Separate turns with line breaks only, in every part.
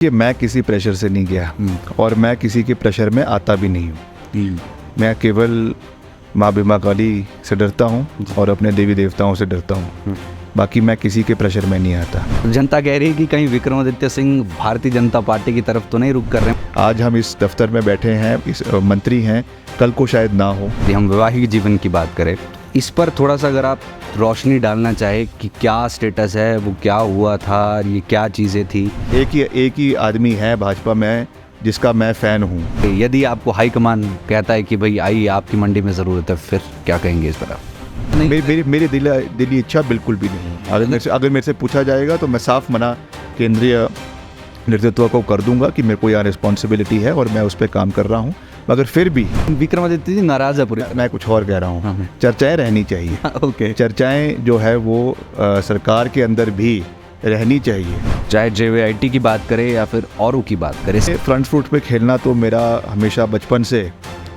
कि मैं किसी प्रेशर से नहीं गया और मैं किसी के प्रेशर में आता भी नहीं हूँ। मैं केवल माँ बीमा काली से डरता हूँ और अपने देवी देवताओं से डरता हूँ। बाकी मैं किसी के प्रेशर में नहीं आता।
जनता कह रही है कि कहीं विक्रमादित्य सिंह भारतीय जनता पार्टी की तरफ तो नहीं रुख कर रहे हैं।
आज हम इस दफ्तर में बैठे हैं, इस मंत्री हैं, कल को शायद ना हो।
हम वैवाहिक जीवन की बात करें, इस पर थोड़ा सा अगर आप रोशनी डालना चाहे कि क्या स्टेटस है, वो क्या हुआ था, ये क्या चीज़ें थी।
एक ही आदमी है भाजपा में जिसका मैं फ़ैन हूँ।
यदि आपको हाईकमान कहता है कि भाई आइए आपकी मंडी में ज़रूरत है, फिर क्या कहेंगे इस पर आप?
मेरी दिली इच्छा बिल्कुल भी नहीं है। अगर मेरे से पूछा जाएगा तो मैं साफ मना केंद्रीय नेतृत्व को कर दूंगा कि मेरे को यहाँ रिस्पॉन्सिबिलिटी है और मैं उस पर काम कर रहा हूँ। मगर फिर भी
विक्रमादित्य जी नाराज़ है पूरी।
मैं कुछ और कह रहा हूँ। चर्चाएं रहनी चाहिए।
ओके,
चर्चाएं जो है वो सरकार के अंदर भी रहनी चाहिए।
चाहे JVIT की बात करें या फिर औरों की बात करें।
फ्रंट फुट पे खेलना तो मेरा हमेशा बचपन से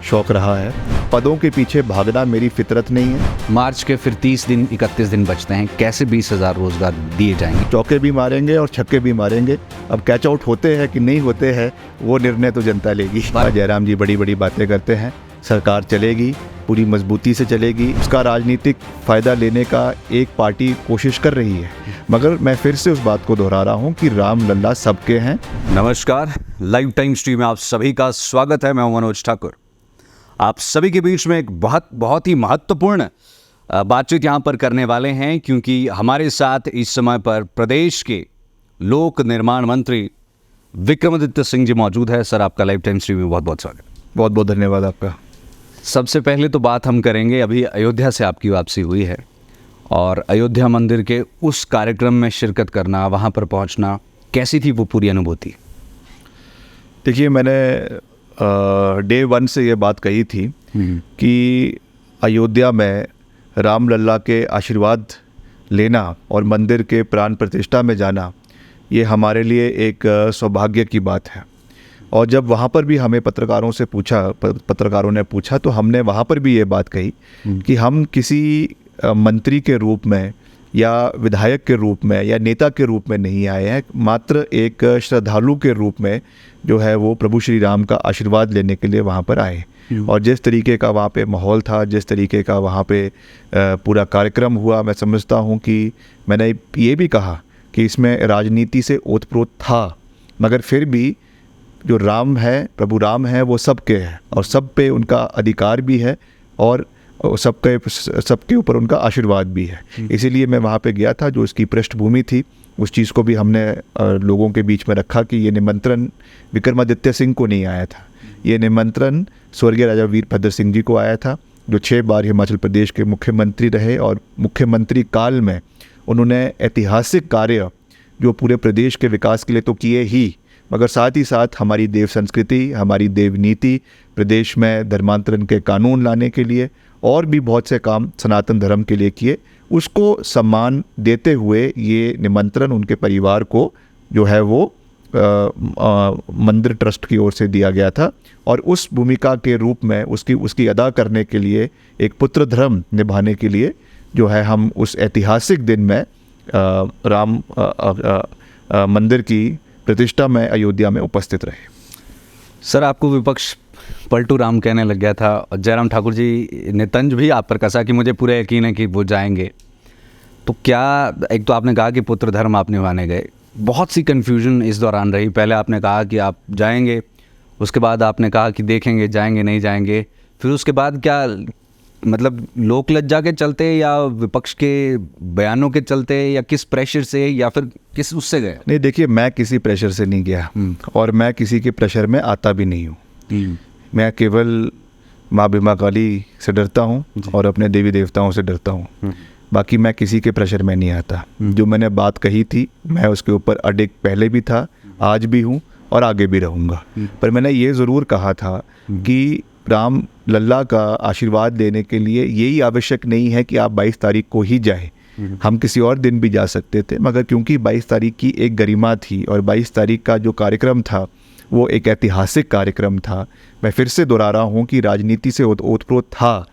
शौक रहा है। पदों के पीछे भागना मेरी फितरत नहीं है।
मार्च के फिर 31 दिन बचते हैं, कैसे 20,000 रोजगार दिए जाएंगे?
चौके भी मारेंगे और छक्के भी मारेंगे। अब कैच आउट होते हैं कि नहीं होते हैं वो निर्णय तो जनता लेगी। जयराम जी बड़ी बड़ी बातें करते हैं, सरकार चलेगी, पूरी मजबूती से चलेगी। उसका राजनीतिक फ़ायदा लेने का एक पार्टी कोशिश कर रही है, मगर मैं फिर से उस बात को दोहरा रहा हूँ कि राम लल्ला सबके हैं।
नमस्कार, लाइव टाइम स्ट्रीम में आप सभी का स्वागत है। मैं मनोज ठाकुर आप सभी के बीच में एक बहुत ही महत्वपूर्ण बातचीत यहाँ पर करने वाले हैं, क्योंकि हमारे साथ इस समय पर प्रदेश के लोक निर्माण मंत्री विक्रमादित्य सिंह जी मौजूद है। सर, आपका लाइव टाइम स्ट्रीम में बहुत बहुत स्वागत।
बहुत बहुत धन्यवाद आपका।
सबसे पहले तो बात हम करेंगे, अभी अयोध्या से आपकी वापसी हुई है और अयोध्या मंदिर के उस कार्यक्रम में शिरकत करना, वहाँ पर पहुँचना, कैसी थी वो पूरी अनुभूति?
देखिए, मैंने डे 1 से ये बात कही थी कि अयोध्या में राम लल्ला के आशीर्वाद लेना और मंदिर के प्राण प्रतिष्ठा में जाना, ये हमारे लिए एक सौभाग्य की बात है। और जब वहाँ पर भी हमें पत्रकारों ने पूछा तो हमने वहाँ पर भी ये बात कही कि हम किसी मंत्री के रूप में या विधायक के रूप में या नेता के रूप में नहीं आए हैं, मात्र एक श्रद्धालु के रूप में जो है वो प्रभु श्री राम का आशीर्वाद लेने के लिए वहाँ पर आए। और जिस तरीके का वहाँ पे माहौल था, जिस तरीके का वहाँ पे पूरा कार्यक्रम हुआ, मैं समझता हूँ कि मैंने ये भी कहा कि इसमें राजनीति से ओतप्रोत था, मगर फिर भी जो राम है, प्रभु राम है, वो सबके है और सब पे उनका अधिकार भी है और सबके ऊपर उनका आशीर्वाद भी है। इसीलिए मैं वहाँ पे गया था। जो इसकी पृष्ठभूमि थी उस चीज़ को भी हमने लोगों के बीच में रखा कि ये निमंत्रण विक्रमादित्य सिंह को नहीं आया था, ये निमंत्रण स्वर्गीय राजा वीरभद्र सिंह जी को आया था, जो 6 बार हिमाचल प्रदेश के मुख्यमंत्री रहे और मुख्यमंत्री काल में उन्होंने ऐतिहासिक कार्य जो पूरे प्रदेश के विकास के लिए तो किए ही, मगर साथ ही साथ हमारी देव संस्कृति, हमारी देव नीति, प्रदेश में धर्मांतरण के कानून लाने के लिए और भी बहुत से काम सनातन धर्म के लिए किए। उसको सम्मान देते हुए ये निमंत्रण उनके परिवार को जो है वो मंदिर ट्रस्ट की ओर से दिया गया था और उस भूमिका के रूप में उसकी अदा करने के लिए, एक पुत्र धर्म निभाने के लिए जो है हम उस ऐतिहासिक दिन में राम मंदिर की प्रतिष्ठा में अयोध्या में उपस्थित रहे।
सर, आपको विपक्ष पलटू राम कहने लग गया था और जयराम ठाकुर जी ने तंज भी आप पर कसा कि मुझे पूरा यकीन है कि वो जाएंगे। तो क्या, एक तो आपने कहा कि पुत्र धर्म आप निभाने गए, बहुत सी कन्फ्यूजन इस दौरान रही। पहले आपने कहा कि आप जाएंगे, उसके बाद आपने कहा कि देखेंगे जाएंगे नहीं जाएंगे, फिर उसके बाद क्या मतलब लोक लज्जा के चलते या विपक्ष के बयानों के चलते या किस प्रेशर से या फिर किस उससे गए?
नहीं, देखिए, मैं किसी प्रेशर से नहीं गया और मैं किसी के प्रेशर में आता भी नहीं हूँ। मैं केवल माँ बीमा काली से डरता हूँ और अपने देवी देवताओं से डरता हूँ। बाकी मैं किसी के प्रेशर में नहीं आता। जो मैंने बात कही थी मैं उसके ऊपर अडिग पहले भी था, आज भी हूँ और आगे भी रहूँगा। पर मैंने ये ज़रूर कहा था कि राम लल्ला का आशीर्वाद लेने के लिए यही आवश्यक नहीं है कि आप 22 तारीख को ही जाएं। हम किसी और दिन भी जा सकते थे, मगर क्योंकि 22 तारीख की एक गरिमा थी और 22 तारीख का जो कार्यक्रम था वो एक ऐतिहासिक कार्यक्रम था। मैं फिर से दोहरा रहा हूँ कि राजनीति से ओतप्रोत था,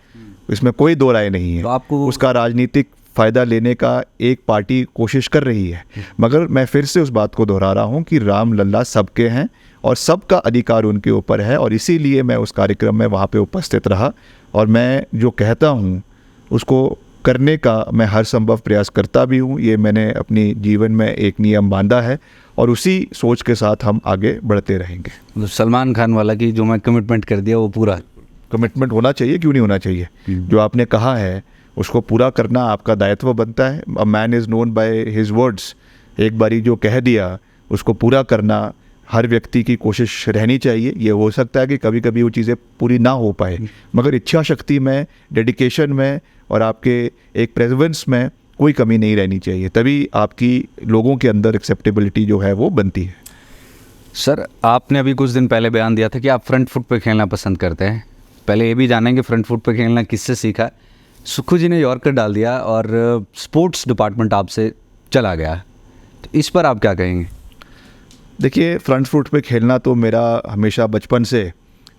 इसमें कोई दो राय नहीं है।
तो आपको
उसका राजनीतिक फ़ायदा लेने का एक पार्टी कोशिश कर रही है। मगर मैं फिर से उस बात को दोहरा रहा हूँ कि राम लल्ला सबके हैं और सबका अधिकार उनके ऊपर है, और इसीलिए मैं उस कार्यक्रम में वहाँ पे उपस्थित रहा, और मैं जो कहता हूँ उसको करने का मैं हर संभव प्रयास करता भी हूँ। ये मैंने अपनी जीवन में एक नियम बांधा है और उसी सोच के साथ हम आगे बढ़ते रहेंगे।
मतलब सलमान खान वाला कि जो मैं कमिटमेंट कर दिया वो पूरा
कमिटमेंट होना चाहिए, क्यों नहीं होना चाहिए। जो आपने कहा है उसको पूरा करना आपका दायित्व बनता है। A man is known by his words. एक बारी जो कह दिया उसको पूरा करना हर व्यक्ति की कोशिश रहनी चाहिए। ये हो सकता है कि कभी कभी वो चीज़ें पूरी ना हो पाए, मगर इच्छा शक्ति में, डेडिकेशन में और आपके एक प्रेजेंस में कोई कमी नहीं रहनी चाहिए, तभी आपकी लोगों के अंदर एक्सेप्टेबिलिटी जो है वो बनती है।
सर, आपने अभी कुछ दिन पहले बयान दिया था कि आप फ्रंट फुट पे खेलना पसंद करते हैं। पहले ये भी जानेंगे फ्रंट फुट पे खेलना किससे सीखा। सुक्खू जी ने यॉर्कर डाल दिया और स्पोर्ट्स डिपार्टमेंट आपसे चला गया, तो इस पर आप क्या कहेंगे?
देखिए, फ्रंट फुट पे खेलना तो मेरा हमेशा बचपन से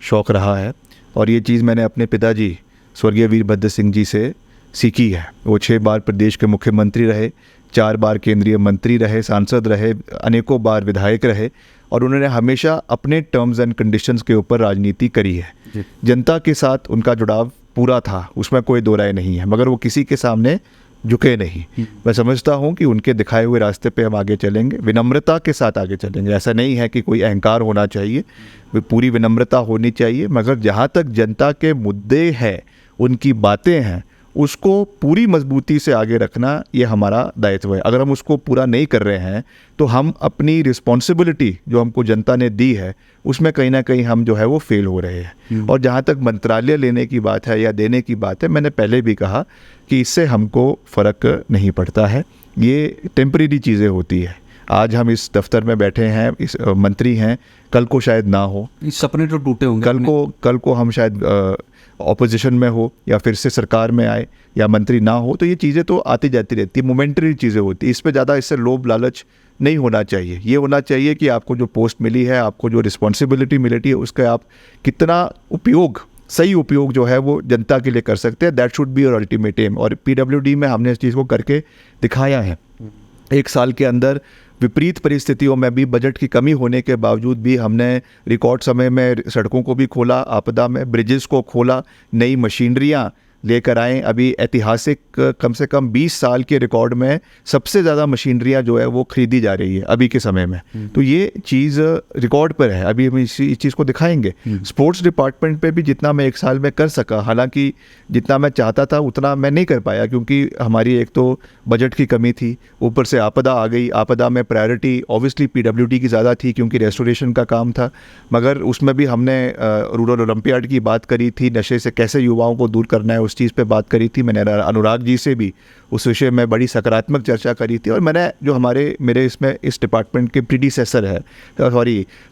शौक़ रहा है, और ये चीज़ मैंने अपने पिताजी स्वर्गीय वीरभद्र सिंह जी से सीखी है। वो 6 बार प्रदेश के मुख्यमंत्री रहे, 4 बार केंद्रीय मंत्री रहे, सांसद रहे, अनेकों बार विधायक रहे, और उन्होंने हमेशा अपने टर्म्स एंड कंडीशंस के ऊपर राजनीति करी है। जनता के साथ उनका जुड़ाव पूरा था, उसमें कोई दो राय नहीं है, मगर वो किसी के सामने झुके नहीं। मैं समझता हूँ कि उनके दिखाए हुए रास्ते पे हम आगे चलेंगे, विनम्रता के साथ आगे चलेंगे। ऐसा नहीं है कि कोई अहंकार होना चाहिए, पूरी विनम्रता होनी चाहिए, मगर जहाँ तक जनता के मुद्दे हैं, उनकी बातें हैं, उसको पूरी मजबूती से आगे रखना ये हमारा दायित्व है। अगर हम उसको पूरा नहीं कर रहे हैं तो हम अपनी रिस्पॉन्सिबिलिटी जो हमको जनता ने दी है उसमें कहीं ना कहीं हम जो है वो फेल हो रहे हैं। और जहाँ तक मंत्रालय लेने की बात है या देने की बात है, मैंने पहले भी कहा कि इससे हमको फ़र्क नहीं पड़ता है, ये टेम्परेरी चीज़ें होती है। आज हम इस दफ्तर में बैठे हैं, इस मंत्री हैं, कल को शायद ना हो,
इस सपने तो टूटे होंगे।
कल को हम शायद ऑपोजिशन में हो या फिर से सरकार में आए या मंत्री ना हो, तो ये चीज़ें तो आती जाती रहती है, मोमेंटरी चीज़ें होती है। इस पे ज़्यादा इससे लोभ लालच नहीं होना चाहिए। ये होना चाहिए कि आपको जो पोस्ट मिली है, आपको जो रिस्पॉन्सिबिलिटी मिली है, उसका आप कितना उपयोग, सही उपयोग जो है वो जनता के लिए कर सकते हैं। That should be your ultimate aim. और PWD में हमने इस चीज़ को करके दिखाया है। 1 साल के अंदर विपरीत परिस्थितियों में भी, बजट की कमी होने के बावजूद भी, हमने रिकॉर्ड समय में सड़कों को भी खोला, आपदा में ब्रिजेस को खोला, नई मशीनरियाँ लेकर आए। अभी ऐतिहासिक कम से कम 20 साल के रिकॉर्ड में सबसे ज़्यादा मशीनरियाँ जो है वो खरीदी जा रही है अभी के समय में। तो ये चीज़ रिकॉर्ड पर है, अभी हम इस चीज़ को दिखाएंगे। स्पोर्ट्स डिपार्टमेंट पे भी जितना मैं 1 साल में कर सका, हालांकि जितना मैं चाहता था उतना मैं नहीं कर पाया, क्योंकि हमारी एक तो बजट की कमी थी, ऊपर से आपदा आ गई। आपदा में प्रायोरिटी ऑब्वियसली PWD की ज़्यादा थी क्योंकि रेस्टोरेशन का काम था, मगर उसमें भी हमने रूरल ओलंपियाड की बात करी थी, नशे से कैसे युवाओं को दूर करना है उस चीज़ पे बात करी थी। मैंने अनुराग जी से भी उस विषय में बड़ी सकारात्मक चर्चा करी थी, और मैंने जो मेरे इसमें इस डिपार्टमेंट के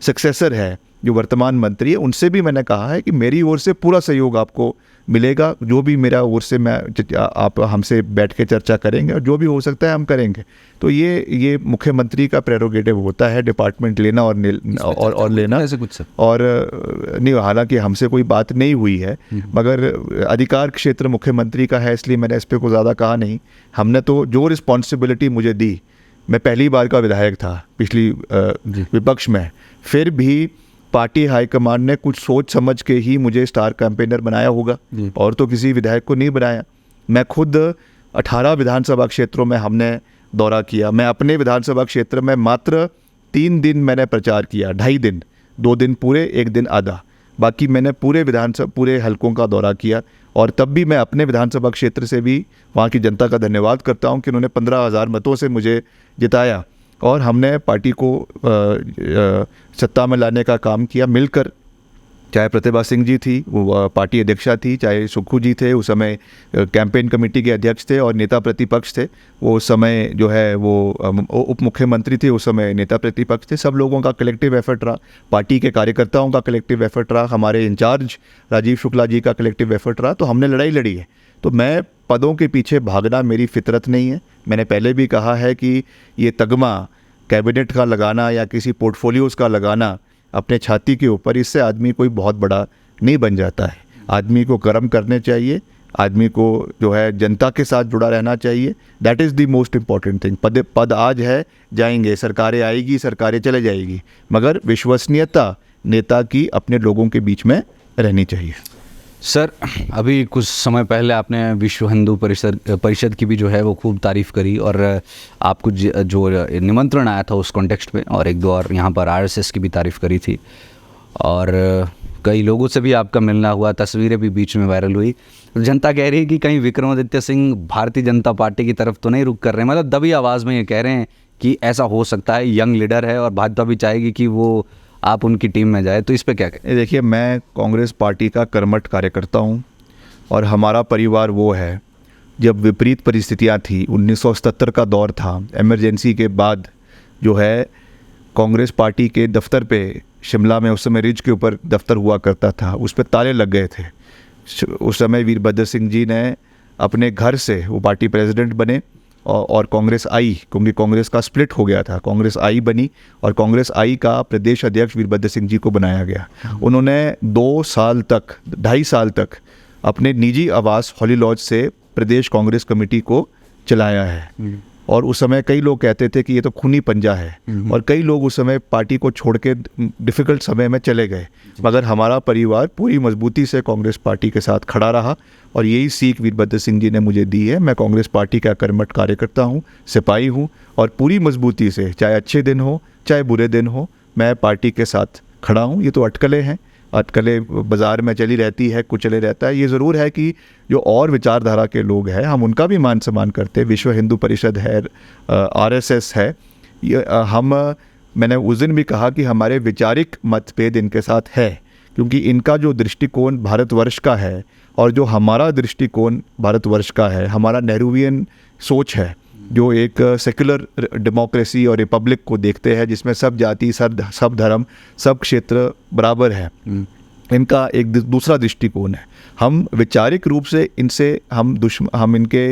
सक्सेसर है जो वर्तमान मंत्री है, उनसे भी मैंने कहा है कि मेरी ओर से पूरा सहयोग आपको मिलेगा। जो भी मेरा ओर से आप हमसे बैठ के चर्चा करेंगे और जो भी हो सकता है हम करेंगे। तो ये मुख्यमंत्री का प्रेरोगेटिव होता है, डिपार्टमेंट लेना और लेना।
ऐसे कुछ सर
और नहीं, हालांकि हमसे कोई बात नहीं हुई है, मगर अधिकार क्षेत्र मुख्यमंत्री का है, इसलिए मैंने इस पर कुछ ज़्यादा कहा नहीं। हमने तो जो रिस्पॉन्सिबिलिटी मुझे दी, मैं पहली बार का विधायक था पिछली विपक्ष में, फिर भी पार्टी हाईकमान ने कुछ सोच समझ के ही मुझे स्टार कैंपेनर बनाया होगा, और तो किसी विधायक को नहीं बनाया। मैं खुद 18 विधानसभा क्षेत्रों में हमने दौरा किया। मैं अपने विधानसभा क्षेत्र में मात्र 3 दिन मैंने प्रचार किया, 2.5 दिन, 2 दिन पूरे, 1 दिन आधा, बाकी मैंने पूरे हलकों का दौरा किया। और तब भी मैं अपने विधानसभा क्षेत्र से भी वहाँ की जनता का धन्यवाद करता हूँ कि उन्होंने 15,000 मतों से मुझे जिताया, और हमने पार्टी को सत्ता में लाने का काम किया मिलकर। चाहे प्रतिभा सिंह जी थी, वो पार्टी अध्यक्षा थी, चाहे सुक्खू जी थे, उस समय कैंपेन कमेटी के अध्यक्ष थे और नेता प्रतिपक्ष थे। वो उस समय जो है वो उप मुख्यमंत्री थे, उस समय नेता प्रतिपक्ष थे। सब लोगों का कलेक्टिव एफर्ट रहा, पार्टी के कार्यकर्ताओं का कलेक्टिव एफर्ट रहा, हमारे इंचार्ज राजीव शुक्ला जी का कलेक्टिव एफर्ट रहा। तो हमने लड़ाई लड़ी है। तो मैं पदों के पीछे भागना मेरी फितरत नहीं है। मैंने पहले भी कहा है कि ये तगमा कैबिनेट का लगाना या किसी पोर्टफोलियोज़ का लगाना अपने छाती के ऊपर, इससे आदमी कोई बहुत बड़ा नहीं बन जाता है। आदमी को कर्म करने चाहिए, आदमी को जो है जनता के साथ जुड़ा रहना चाहिए। That is the most important thing. पद आज है, जाएंगे, सरकारें आएगी, सरकारें चले जाएगी, मगर विश्वसनीयता नेता की अपने लोगों के बीच में रहनी चाहिए।
सर, अभी कुछ समय पहले आपने विश्व हिंदू परिषद की भी जो है वो खूब तारीफ़ करी, और आपको जो निमंत्रण आया था उस कॉन्टेक्स्ट में, और एक दो और यहाँ पर आरएसएस की भी तारीफ़ करी थी, और कई लोगों से भी आपका मिलना हुआ, तस्वीरें भी बीच में वायरल हुई। जनता कह रही है कि कहीं विक्रमादित्य सिंह भारतीय जनता पार्टी की तरफ तो नहीं रुख कर रहे हैं, मतलब दबी आवाज़ में ये कह रहे हैं कि ऐसा हो सकता है, यंग लीडर है और भाजपा भी चाहेगी कि वो आप उनकी टीम में जाए, तो इस पे क्या कहें?
देखिए, मैं कांग्रेस पार्टी का कर्मठ कार्यकर्ता हूँ, और हमारा परिवार वो है, जब विपरीत परिस्थितियाँ थी, 1977 का दौर था, इमरजेंसी के बाद जो है कांग्रेस पार्टी के दफ्तर पे, शिमला में उस समय रिज के ऊपर दफ्तर हुआ करता था, उस पर ताले लग गए थे। उस समय वीरभद्र सिंह जी ने अपने घर से, वो पार्टी प्रेसिडेंट बने, और कांग्रेस आई, क्योंकि कांग्रेस का स्प्लिट हो गया था, कांग्रेस आई बनी, और कांग्रेस आई का प्रदेश अध्यक्ष वीरभद्र सिंह जी को बनाया गया। उन्होंने 2.5 साल तक अपने निजी आवास हॉली लॉज से प्रदेश कांग्रेस कमेटी को चलाया है। और उस समय कई लोग कहते थे कि ये तो खूनी पंजा है, और कई लोग उस समय पार्टी को छोड़ के डिफ़िकल्ट समय में चले गए, मगर हमारा परिवार पूरी मजबूती से कांग्रेस पार्टी के साथ खड़ा रहा, और यही सीख वीरभद्र सिंह जी ने मुझे दी है। मैं कांग्रेस पार्टी का कर्मठ कार्यकर्ता हूँ, सिपाही हूँ, और पूरी मजबूती से, चाहे अच्छे दिन हो चाहे बुरे दिन हो, मैं पार्टी के साथ खड़ा हूँ। ये तो अटकलें हैं, अटकलें बाज़ार में चली रहती है, कुछ चले रहता है। ये ज़रूर है कि जो और विचारधारा के लोग हैं, हम उनका भी मान सम्मान करते हैं। विश्व हिंदू परिषद है, आरएसएस है, ये मैंने उस दिन भी कहा कि हमारे वैचारिक मतभेद इनके साथ है, क्योंकि इनका जो दृष्टिकोण भारतवर्ष का है और जो हमारा दृष्टिकोण भारतवर्ष का है, हमारा नेहरूवियन सोच है, जो एक सेक्युलर डेमोक्रेसी और रिपब्लिक को देखते हैं, जिसमें सब जाति, सब धर्म, सब क्षेत्र बराबर है, इनका एक दूसरा दृष्टिकोण है। हम वैचारिक रूप से इनसे हम इनके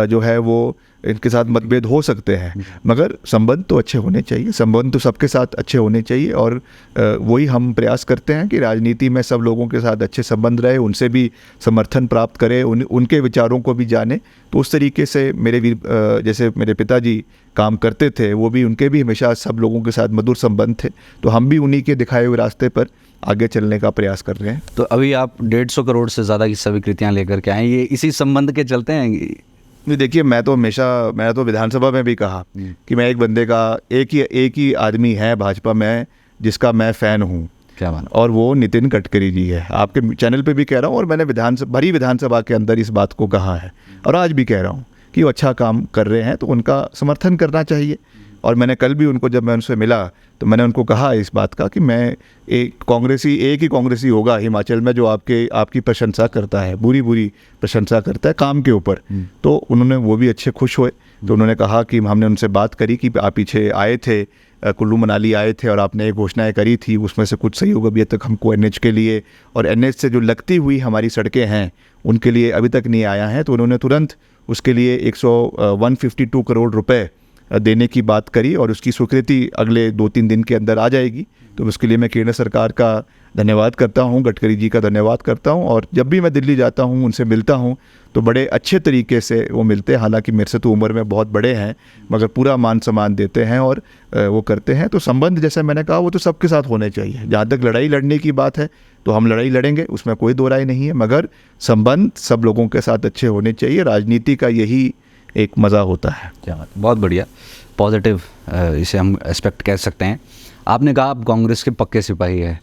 जो है वो इनके साथ मतभेद हो सकते हैं, मगर संबंध तो अच्छे होने चाहिए, संबंध तो सबके साथ अच्छे होने चाहिए, और वही हम प्रयास करते हैं कि राजनीति में सब लोगों के साथ अच्छे संबंध रहे, उनसे भी समर्थन प्राप्त करें, उनके विचारों को भी जाने। तो उस तरीके से जैसे मेरे पिताजी काम करते थे, वो भी, उनके भी हमेशा सब लोगों के साथ मधुर संबंध थे, तो हम भी उन्हीं के दिखाए हुए रास्ते पर आगे चलने का प्रयास कर रहे हैं।
तो अभी आप 150 करोड़ से ज़्यादा की स्वीकृतियाँ लेकर के आए, ये इसी संबंध के चलते हैं?
नहीं, देखिए, मैंने तो विधानसभा में भी कहा कि मैं एक बंदे का, एक ही आदमी है भाजपा में जिसका मैं फ़ैन हूँ,
क्या माना?
और वो नितिन गडकरी जी है। आपके चैनल पे भी कह रहा हूँ, और मैंने विधानसभा के अंदर इस बात को कहा है, और आज भी कह रहा हूँ कि वो अच्छा काम कर रहे हैं, तो उनका समर्थन करना चाहिए। और मैंने कल भी जब मैं उनसे मिला, तो मैंने उनको कहा इस बात का कि मैं एक ही कांग्रेसी होगा हिमाचल में जो आपकी प्रशंसा करता है, बुरी प्रशंसा करता है काम के ऊपर। तो उन्होंने, वो भी अच्छे खुश हुए। तो उन्होंने कहा कि हमने उनसे बात करी कि आप पीछे आए थे, कुल्लू मनाली आए थे, और आपने एक घोषणाएं करी थी, उसमें से कुछ सहयोग अभी तक हमको एनएच के लिए, और एनएच से जो लगती हुई हमारी सड़कें हैं उनके लिए अभी तक नहीं आया है। तो उन्होंने तुरंत उसके लिए 152 करोड़ रुपए देने की बात करी, और उसकी स्वीकृति अगले 2-3 दिन के अंदर आ जाएगी। तो उसके लिए मैं केंद्र सरकार का धन्यवाद करता हूँ, गडकरी जी का धन्यवाद करता हूँ। और जब भी मैं दिल्ली जाता हूँ, उनसे मिलता हूँ, तो बड़े अच्छे तरीके से वो मिलते हैं। हालांकि मेरे से तो उम्र में बहुत बड़े हैं, मगर पूरा मान सम्मान देते हैं और वो करते हैं। तो संबंध, जैसे मैंने कहा, वो तो सबके साथ होने चाहिए। जहाँ तक लड़ाई लड़ने की बात है, तो हम लड़ाई लड़ेंगे, उसमें कोई दो राय नहीं है, मगर संबंध सब लोगों के साथ अच्छे होने चाहिए। राजनीति का यही एक मज़ा होता है।
क्या बात, बहुत बढ़िया, पॉजिटिव इसे हम एस्पेक्ट कह सकते हैं। आपने कहा आप कांग्रेस के पक्के सिपाही हैं।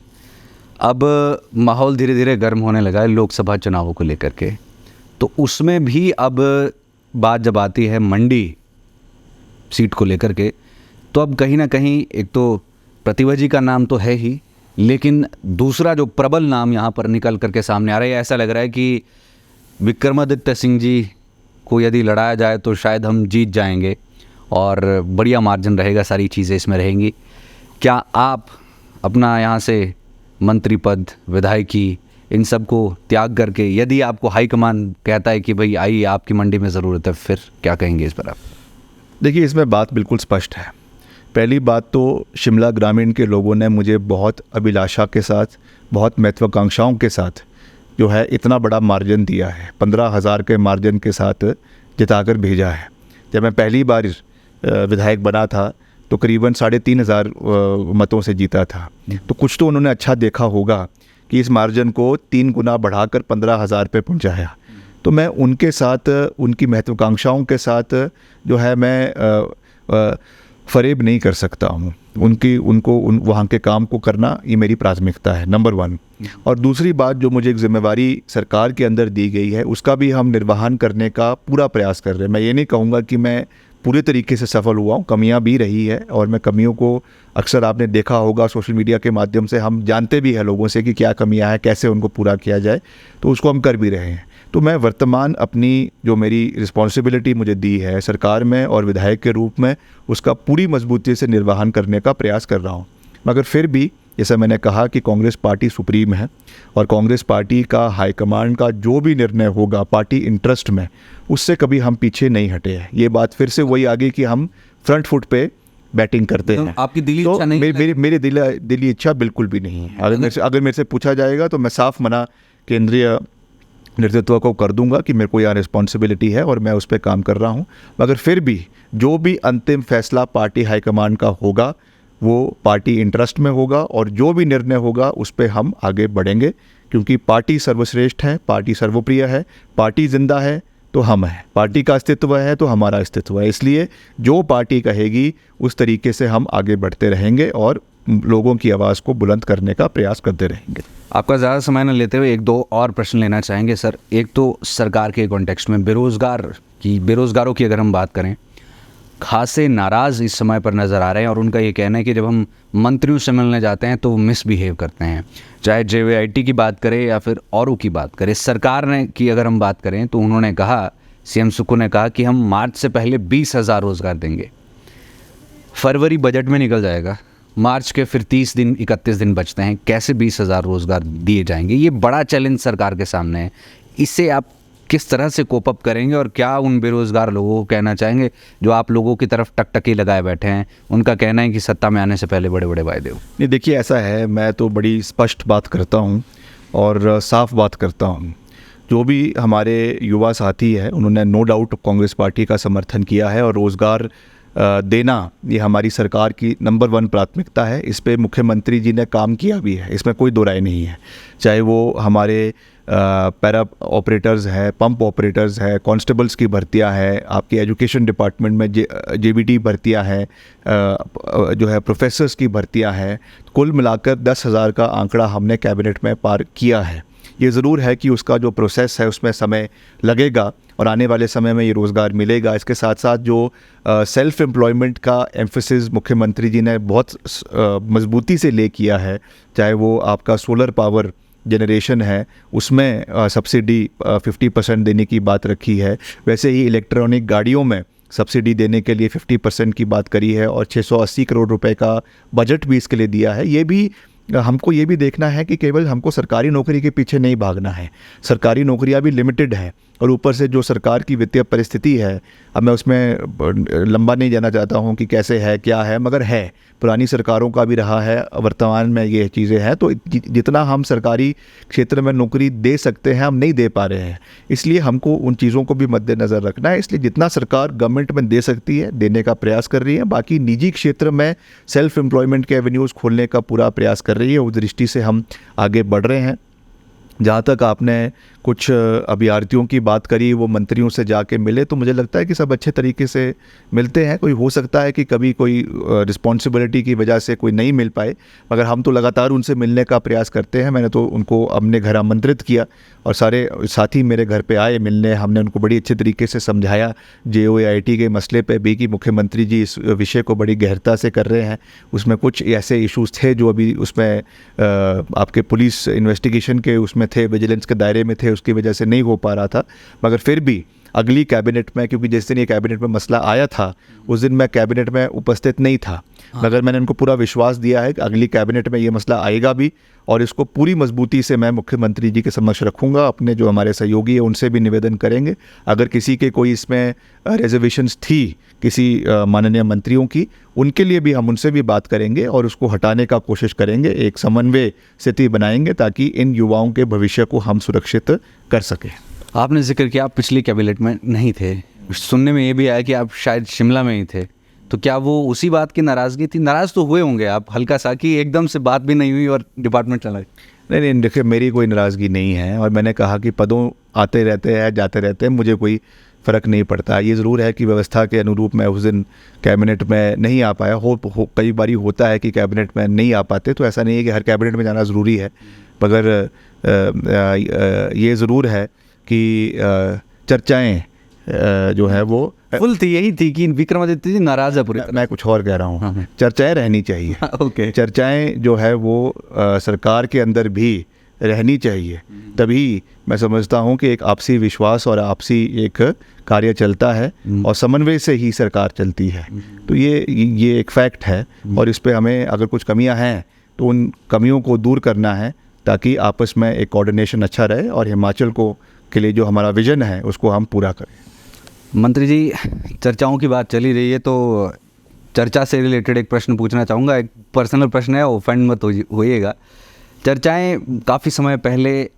अब माहौल धीरे धीरे गर्म होने लगा है लोकसभा चुनावों को लेकर के, तो उसमें भी अब बात जब आती है मंडी सीट को लेकर के, तो अब कहीं ना कहीं एक तो प्रतिभा जी का नाम तो है ही, लेकिन दूसरा जो प्रबल नाम यहाँ पर निकल करके सामने आ रहा है, ऐसा लग रहा है कि विक्रमादित्य सिंह जी को यदि लड़ाया जाए तो शायद हम जीत जाएंगे और बढ़िया मार्जिन रहेगा, सारी चीज़ें इसमें रहेंगी। क्या आप अपना यहाँ से मंत्री पद, विधायकी, इन सब को त्याग करके, यदि आपको हाईकमान कहता है कि भाई आइए आपकी मंडी में ज़रूरत है, फिर क्या कहेंगे इस पर आप?
देखिए, इसमें बात बिल्कुल स्पष्ट है। पहली बात तो शिमला ग्रामीण के लोगों ने मुझे बहुत अभिलाषा के साथ, बहुत महत्वाकांक्षाओं के साथ जो है इतना बड़ा मार्जिन दिया है, 15,000 के मार्जिन के साथ जिताकर भेजा है। जब मैं पहली बार विधायक बना था तो करीबन 3,500 मतों से जीता था। तो कुछ तो उन्होंने अच्छा देखा होगा कि इस मार्जिन को 3 गुना बढ़ाकर 15,000 पे पहुंचाया। तो मैं उनके साथ, उनकी महत्वाकांक्षाओं के साथ जो है मैं फरेब नहीं कर सकता हूँ। वहाँ के काम को करना ये मेरी प्राथमिकता है, नंबर 1। और दूसरी बात, जो मुझे एक जिम्मेवारी सरकार के अंदर दी गई है उसका भी हम निर्वहन करने का पूरा प्रयास कर रहे हैं। मैं ये नहीं कहूँगा कि मैं पूरे तरीके से सफल हुआ हूँ, कमियां भी रही है और मैं कमियों को अक्सर आपने देखा होगा सोशल मीडिया के माध्यम से हम जानते भी हैं लोगों से कि क्या कमियां हैं, कैसे उनको पूरा किया जाए, तो उसको हम कर भी रहे हैं। तो मैं वर्तमान अपनी जो मेरी रिस्पॉन्सिबिलिटी मुझे दी है सरकार में और विधायक के रूप में, उसका पूरी मजबूती से निर्वहन करने का प्रयास कर रहा हूँ। मगर फिर भी जैसा मैंने कहा कि कांग्रेस पार्टी सुप्रीम है और कांग्रेस पार्टी का हाईकमांड का जो भी निर्णय होगा पार्टी इंटरेस्ट में, उससे कभी हम पीछे नहीं हटे हैं। ये बात फिर से वही आ गई कि हम फ्रंट फुट पे बैटिंग करते हैं।
आपकी दिली
तो
इच्छा नहीं?
मेरी दिली इच्छा बिल्कुल भी नहीं है। अगर मेरे से पूछा जाएगा तो मैं साफ मना केंद्रीय नेतृत्व को कर दूंगा कि मेरे को यहाँ रिस्पॉन्सिबिलिटी है और मैं उस पर काम कर रहा हूँ। मगर फिर भी जो भी अंतिम फैसला पार्टी हाईकमांड का होगा वो पार्टी इंटरेस्ट में होगा और जो भी निर्णय होगा उस पर हम आगे बढ़ेंगे, क्योंकि पार्टी सर्वश्रेष्ठ है, पार्टी सर्वप्रिय है, पार्टी जिंदा है तो हम हैं, पार्टी का अस्तित्व है तो हमारा अस्तित्व है। इसलिए जो पार्टी कहेगी उस तरीके से हम आगे बढ़ते रहेंगे और लोगों की आवाज़ को बुलंद करने का प्रयास करते रहेंगे।
आपका ज़्यादा समय न लेते हुए 1-2 और प्रश्न लेना चाहेंगे सर। एक तो सरकार के कॉन्टेक्स्ट में बेरोज़गारों की अगर हम बात करें, खासे नाराज़ इस समय पर नज़र आ रहे हैं और उनका ये कहना है कि जब हम मंत्रियों से मिलने जाते हैं तो वो मिसबिहेव करते हैं। चाहे JVIT की बात करें या फिर औरों की बात करें, सरकार ने की अगर हम बात करें तो उन्होंने कहा, CM सुक्खू ने कहा कि हम मार्च से पहले 20,000 रोज़गार देंगे। फरवरी बजट में निकल जाएगा, मार्च के फिर 30 दिन 31 दिन बचते हैं, कैसे 20,000 रोज़गार दिए जाएंगे? ये बड़ा चैलेंज सरकार के सामने है। इससे आप किस तरह से कोप अप करेंगे और क्या उन बेरोज़गार लोगों को कहना चाहेंगे जो आप लोगों की तरफ टकटकी लगाए बैठे हैं? उनका कहना है कि सत्ता में आने से पहले बड़े बड़े वायदे हो।
नहीं, देखिए ऐसा है, मैं तो बड़ी स्पष्ट बात करता हूँ और साफ बात करता हूँ। जो भी हमारे युवा साथी है उन्होंने नो डाउट कांग्रेस पार्टी का समर्थन किया है और रोज़गार देना ये हमारी सरकार की नंबर 1 प्राथमिकता है। इस पे मुख्यमंत्री जी ने काम किया भी है, इसमें कोई दो राय नहीं है। चाहे वो हमारे पैरा ऑपरेटर्स हैं, पंप ऑपरेटर्स हैं, कांस्टेबल्स की भर्तियां हैं, आपकी एजुकेशन डिपार्टमेंट में JBT भर्तियां हैं, जो है प्रोफेसर्स की भर्तियां हैं। कुल मिलाकर 10,000 का आंकड़ा हमने कैबिनेट में पार किया है। ये ज़रूर है कि उसका जो प्रोसेस है उसमें समय लगेगा और आने वाले समय में ये रोज़गार मिलेगा। इसके साथ साथ जो सेल्फ एम्प्लॉयमेंट का एम्फेसिस मुख्यमंत्री जी ने बहुत मजबूती से ले किया है, चाहे वो आपका सोलर पावर जनरेशन है उसमें सब्सिडी 50% देने की बात रखी है, वैसे ही इलेक्ट्रॉनिक गाड़ियों में सब्सिडी देने के लिए 50% की बात करी है और 680 करोड़ रुपए का बजट भी इसके लिए दिया है। ये भी हमको ये भी देखना है कि केवल हमको सरकारी नौकरी के पीछे नहीं भागना है। सरकारी नौकरियां भी लिमिटेड हैं और ऊपर से जो सरकार की वित्तीय परिस्थिति है, अब मैं उसमें लंबा नहीं जाना चाहता हूं कि कैसे है क्या है, मगर है, पुरानी सरकारों का भी रहा है, वर्तमान में ये चीज़ें हैं। तो जितना हम सरकारी क्षेत्र में नौकरी दे सकते हैं हम नहीं दे पा रहे हैं, इसलिए हमको उन चीज़ों को भी मद्देनज़र रखना है। इसलिए जितना सरकार गवर्नमेंट में दे सकती है देने का प्रयास कर रही है। बाकी निजी क्षेत्र में सेल्फ एम्प्लॉयमेंट के एवेन्यूज़ खोलने का पूरा प्रयास कर रही है। उस दृष्टि से हम आगे बढ़ रहे हैं। जहाँ तक आपने कुछ अभ्यर्थियों की बात करी, वो मंत्रियों से जाके मिले, तो मुझे लगता है कि सब अच्छे तरीके से मिलते हैं। कोई हो सकता है कि कभी कोई रिस्पॉन्सिबिलिटी की वजह से कोई नहीं मिल पाए, मगर हम तो लगातार उनसे मिलने का प्रयास करते हैं। मैंने तो उनको अपने घर आमंत्रित किया और सारे साथी मेरे घर पे आए मिलने। हमने उनको बड़ी अच्छे तरीके से समझाया JOIT के मसले पे भी कि मुख्यमंत्री जी इस विषय को बड़ी गहरता से कर रहे हैं। उसमें कुछ ऐसे इश्यूज़ थे जो अभी उसमें आपके पुलिस इन्वेस्टिगेशन के उसमें थे, विजिलेंस के दायरे में थे, उसकी वजह से नहीं हो पा रहा था, मगर फिर भी अगली कैबिनेट में, क्योंकि जिस दिन ये कैबिनेट में मसला आया था उस दिन मैं कैबिनेट में उपस्थित नहीं था, मगर मैंने उनको पूरा विश्वास दिया है कि अगली कैबिनेट में ये मसला आएगा भी और इसको पूरी मजबूती से मैं मुख्यमंत्री जी के समक्ष रखूँगा। अपने जो हमारे सहयोगी है उनसे भी निवेदन करेंगे, अगर किसी के कोई इसमें रिजर्वेशंस थी किसी माननीय मंत्रियों की, उनके लिए भी हम उनसे भी बात करेंगे और उसको हटाने का कोशिश करेंगे, एक समन्वय स्थिति बनाएंगे ताकि इन युवाओं के भविष्य को हम सुरक्षित कर सकें।
आपने जिक्र किया आप पिछली कैबिनेट में नहीं थे, सुनने में ये भी आया कि आप शायद शिमला में ही थे, तो क्या वो उसी बात की नाराज़गी थी? नाराज़ तो हुए होंगे आप हल्का सा कि एकदम से बात भी नहीं हुई और डिपार्टमेंट चला गया।
नहीं, देखिए मेरी कोई नाराज़गी नहीं है और मैंने कहा कि पदों आते रहते हैं जाते रहते हैं, मुझे कोई फ़र्क नहीं पड़ता। ये ज़रूर है कि व्यवस्था के अनुरूप मैं उस दिन कैबिनेट में नहीं आ पाया, कई बारी होता है कि कैबिनेट में नहीं आ पाते, तो ऐसा नहीं है कि हर कैबिनेट में जाना ज़रूरी है, मगर ये ज़रूर है कि चर्चाएँ जो है वो
फुल थी, यही थी कि विक्रमादित्य जी नाराज़ है पूरी तरह।
मैं कुछ और कह रहा हूँ, चर्चाएँ रहनी चाहिए।
ओके,
चर्चाएँ जो है वो सरकार के अंदर भी रहनी चाहिए, तभी मैं समझता हूँ कि एक आपसी विश्वास और आपसी एक कार्य चलता है और समन्वय से ही सरकार चलती है। तो ये एक फैक्ट है और इस पे हमें अगर कुछ कमियां हैं तो उन कमियों को दूर करना है ताकि आपस में एक कोऑर्डिनेशन अच्छा रहे और हिमाचल को के लिए जो हमारा विज़न है उसको हम पूरा करें।
मंत्री जी, चर्चाओं की बात चली रही है तो चर्चा से रिलेटेड एक प्रश्न पूछना चाहूँगा, एक पर्सनल प्रश्न है, ऑफेंड मत होइएगा। चर्चाएं काफ़ी समय पहले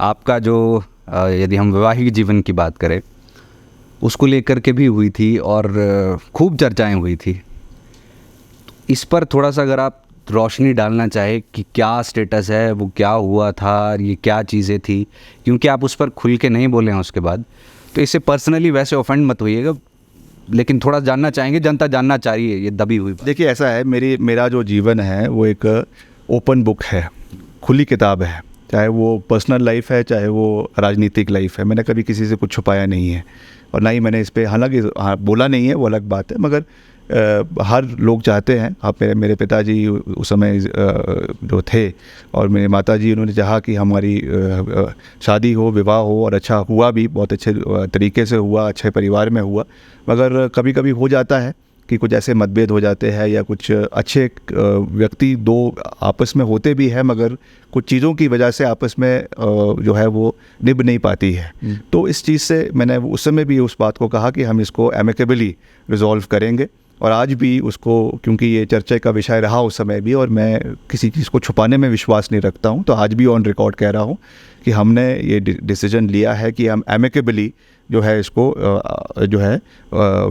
आपका जो यदि हम वैवाहिक जीवन की बात करें उसको लेकर के भी हुई थी और खूब चर्चाएं हुई थी। इस पर थोड़ा सा अगर आप रोशनी डालना चाहे कि क्या स्टेटस है, वो क्या हुआ था, ये क्या चीज़ें थी, क्योंकि आप उस पर खुल के नहीं बोले हैं उसके बाद, तो इससे पर्सनली वैसे ऑफेंड मत होइएगा, लेकिन थोड़ा जानना चाहेंगे, जनता जानना चाहिए ये दबी हुई।
देखिए ऐसा है, मेरा जो जीवन है वो एक ओपन बुक है, खुली किताब है, चाहे वो पर्सनल लाइफ है चाहे वो राजनीतिक लाइफ है। मैंने कभी किसी से कुछ छुपाया नहीं है और ना ही मैंने इस पर, हालांकि बोला नहीं है वो अलग बात है, मगर हर लोग चाहते हैं। आप मेरे पिताजी उस समय जो थे और मेरे माताजी, उन्होंने चाहा कि हमारी शादी हो, विवाह हो और अच्छा हुआ भी, बहुत अच्छे तरीके से हुआ, अच्छे परिवार में हुआ। मगर कभी कभी हो जाता है कि कुछ ऐसे मतभेद हो जाते हैं या कुछ अच्छे व्यक्ति दो आपस में होते भी हैं मगर कुछ चीज़ों की वजह से आपस में जो है वो निभ नहीं पाती है। तो इस चीज़ से मैंने उस समय भी उस बात को कहा कि हम इसको एमिकेबली रिजॉल्व करेंगे और आज भी उसको, क्योंकि ये चर्चा का विषय रहा उस समय भी और मैं किसी चीज़ को छुपाने में विश्वास नहीं रखता हूँ, तो आज भी ऑन रिकॉर्ड कह रहा हूँ कि हमने ये डिसीजन लिया है कि हम एमिकेबली जो है इसको जो है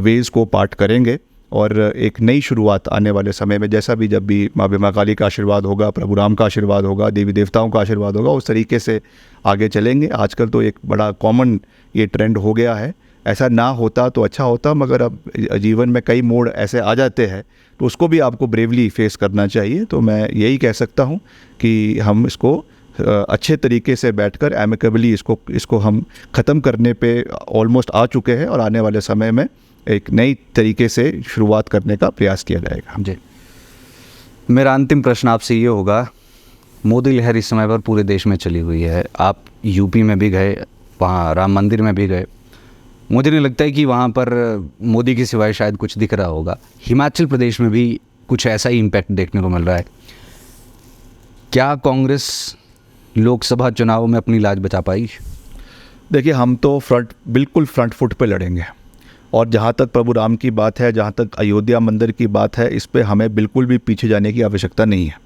वेज को पार्ट करेंगे और एक नई शुरुआत आने वाले समय में, जैसा भी जब भी माँ बीमा काली का आशीर्वाद होगा, प्रभु राम का आशीर्वाद होगा, देवी देवताओं का आशीर्वाद होगा, उस तरीके से आगे चलेंगे। आजकल तो एक बड़ा कॉमन ये ट्रेंड हो गया है, ऐसा ना होता तो अच्छा होता, मगर अब जीवन में कई मोड़ ऐसे आ जाते हैं तो उसको भी आपको ब्रेवली फेस करना चाहिए। तो मैं यही कह सकता हूँ कि हम इसको अच्छे तरीके से बैठकर एमिकेबली इसको हम ख़त्म करने पे ऑलमोस्ट आ चुके हैं और आने वाले समय में एक नई तरीके से शुरुआत करने का प्रयास किया जाएगा।
जी, मेरा अंतिम प्रश्न आपसे ये होगा, मोदी लहर इस समय पर पूरे देश में चली हुई है, आप यूपी में भी गए, वहाँ राम मंदिर में भी गए, मुझे नहीं लगता है कि वहाँ पर मोदी के सिवाय शायद कुछ दिख रहा होगा। हिमाचल प्रदेश में भी कुछ ऐसा ही इम्पैक्ट देखने को मिल रहा है। क्या कांग्रेस लोकसभा चुनाव में अपनी लाज बचा पाई?
देखिए, हम तो बिल्कुल फ्रंट फुट पे लड़ेंगे और जहाँ तक प्रभु राम की बात है, जहाँ तक अयोध्या मंदिर की बात है, इस पे हमें बिल्कुल भी पीछे जाने की आवश्यकता नहीं है।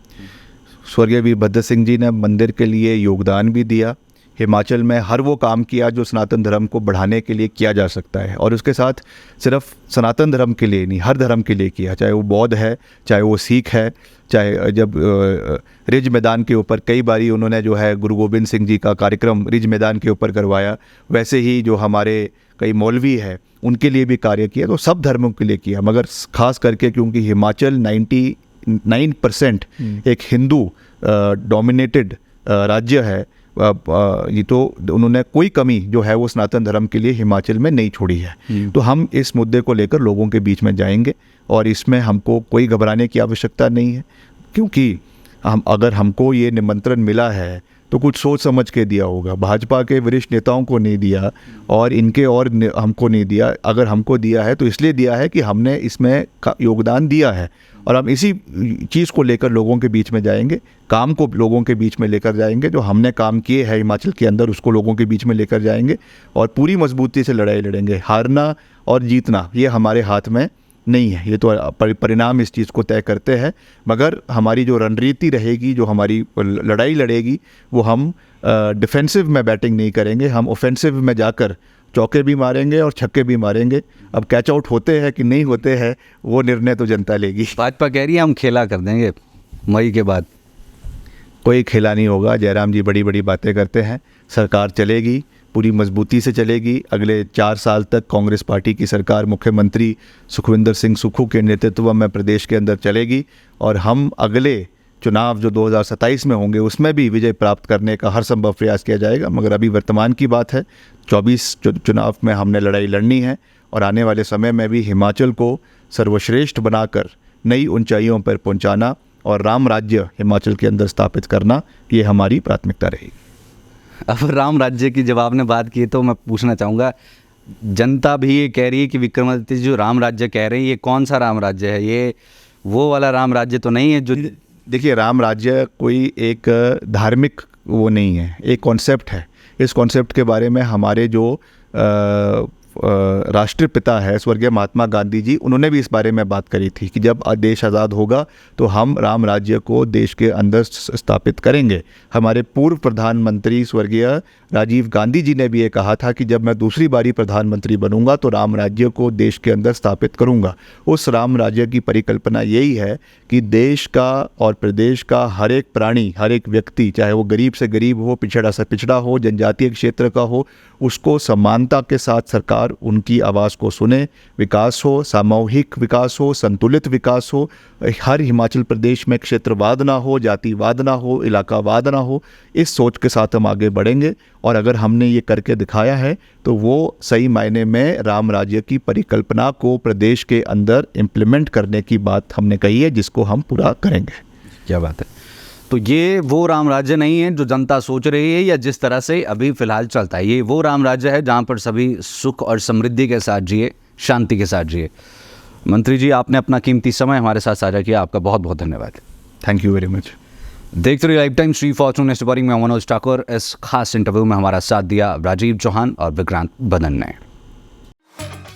स्वर्गीय वीरभद्र सिंह जी ने मंदिर के लिए योगदान भी दिया, हिमाचल में हर वो काम किया जो सनातन धर्म को बढ़ाने के लिए किया जा सकता है और उसके साथ सिर्फ सनातन धर्म के लिए नहीं, हर धर्म के लिए किया, चाहे वो बौद्ध है, चाहे वो सिख है, चाहे जब रिज मैदान के ऊपर कई बारी उन्होंने जो है गुरु गोबिंद सिंह जी का कार्यक्रम रिज मैदान के ऊपर करवाया, वैसे ही जो हमारे कई मौलवी है उनके लिए भी कार्य किया, तो सब धर्मों के लिए किया। मगर खास करके क्योंकि हिमाचल 99% एक हिंदू डोमिनेटेड राज्य है, ये तो उन्होंने कोई कमी जो है वो सनातन धर्म के लिए हिमाचल में नहीं छोड़ी है। तो हम इस मुद्दे को लेकर लोगों के बीच में जाएंगे और इसमें हमको कोई घबराने की आवश्यकता नहीं है, क्योंकि अगर हमको ये निमंत्रण मिला है तो कुछ सोच समझ के दिया होगा। भाजपा के वरिष्ठ नेताओं को नहीं दिया और इनके और हमको नहीं दिया। अगर हमको दिया है तो इसलिए दिया है कि हमने इसमें योगदान दिया है और हम इसी चीज़ को लेकर लोगों के बीच में जाएंगे, काम को लोगों के बीच में लेकर जाएंगे, जो हमने काम किए हैं हिमाचल के अंदर उसको लोगों के बीच में लेकर जाएंगे और पूरी मजबूती से लड़ाई लड़ेंगे। हारना और जीतना ये हमारे हाथ में नहीं है, ये तो परिणाम इस चीज़ को तय करते हैं। मगर हमारी जो रणनीति रहेगी, जो हमारी लड़ाई लड़ेगी, वो हम डिफेंसिव में बैटिंग नहीं करेंगे, हम ऑफेंसिव में जाकर चौके भी मारेंगे और छक्के भी मारेंगे। अब कैच आउट होते हैं कि नहीं होते हैं वो निर्णय तो जनता लेगी।
भाजपा कह रही है हम खेला कर देंगे मई के बाद।
कोई खेला नहीं होगा। जयराम जी बड़ी बड़ी बातें करते हैं। सरकार चलेगी, पूरी मजबूती से चलेगी। अगले 4 साल तक कांग्रेस पार्टी की सरकार मुख्यमंत्री सुखविंदर सिंह सुक्खू के नेतृत्व में प्रदेश के अंदर चलेगी और हम अगले चुनाव जो 2027 में होंगे उसमें भी विजय प्राप्त करने का हर संभव प्रयास किया जाएगा। मगर अभी वर्तमान की बात है, 24 चुनाव में हमने लड़ाई लड़नी है और आने वाले समय में भी हिमाचल को सर्वश्रेष्ठ बनाकर नई ऊंचाइयों पर पहुंचाना और राम राज्य हिमाचल के अंदर स्थापित करना, ये हमारी प्राथमिकता रहेगी।
अब राम राज्य की जब आपने बात की तो मैं पूछना चाहूँगा, जनता भी ये कह रही है कि विक्रमादित्य जो राम राज्य कह रहे हैं ये कौन सा राम राज्य है? ये वो वाला राम राज्य तो नहीं है जो...
देखिए, राम राज्य कोई एक धार्मिक वो नहीं है, एक कॉन्सेप्ट है। इस कॉन्सेप्ट के बारे में हमारे जो राष्ट्रपिता है स्वर्गीय महात्मा गांधी जी, उन्होंने भी इस बारे में बात करी थी कि जब देश आज़ाद होगा तो हम राम राज्य को देश के अंदर स्थापित करेंगे। हमारे पूर्व प्रधानमंत्री स्वर्गीय राजीव गांधी जी ने भी ये कहा था कि जब मैं दूसरी बारी प्रधानमंत्री बनूंगा तो राम राज्य को देश के अंदर स्थापित करूंगा। उस राम राज्य की परिकल्पना यही है कि देश का और प्रदेश का हर एक प्राणी, हर एक व्यक्ति, चाहे वो गरीब से गरीब हो, पिछड़ा से पिछड़ा हो, जनजातीय क्षेत्र का हो, उसको समानता के साथ सरकार उनकी आवाज़ को सुने। विकास हो, सामूहिक विकास हो, संतुलित विकास हो, हर हिमाचल प्रदेश में क्षेत्रवाद ना हो, जातिवाद ना हो, इलाकावाद ना हो। इस सोच के साथ हम आगे बढ़ेंगे और अगर हमने ये करके दिखाया है तो वो सही मायने में राम राज्य की परिकल्पना को प्रदेश के अंदर इम्प्लीमेंट करने की बात हमने कही है, जिसको हम पूरा करेंगे।
क्या बात है। तो ये वो राम राज्य नहीं है जो जनता सोच रही है या जिस तरह से अभी फ़िलहाल चलता है। ये वो राम राज्य है जहाँ पर सभी सुख और समृद्धि के साथ जिए, शांति के साथ जिए। मंत्री जी, आपने अपना कीमती समय हमारे साथ साझा किया, आपका बहुत बहुत धन्यवाद।
Thank you very much.
देखते रहिए life time. Shri Fortune story में मनोज ठाकुर। इस खास इंटरव्यू में हमारा साथ दिया राजीव चौहान और विक्रांत बदन ने।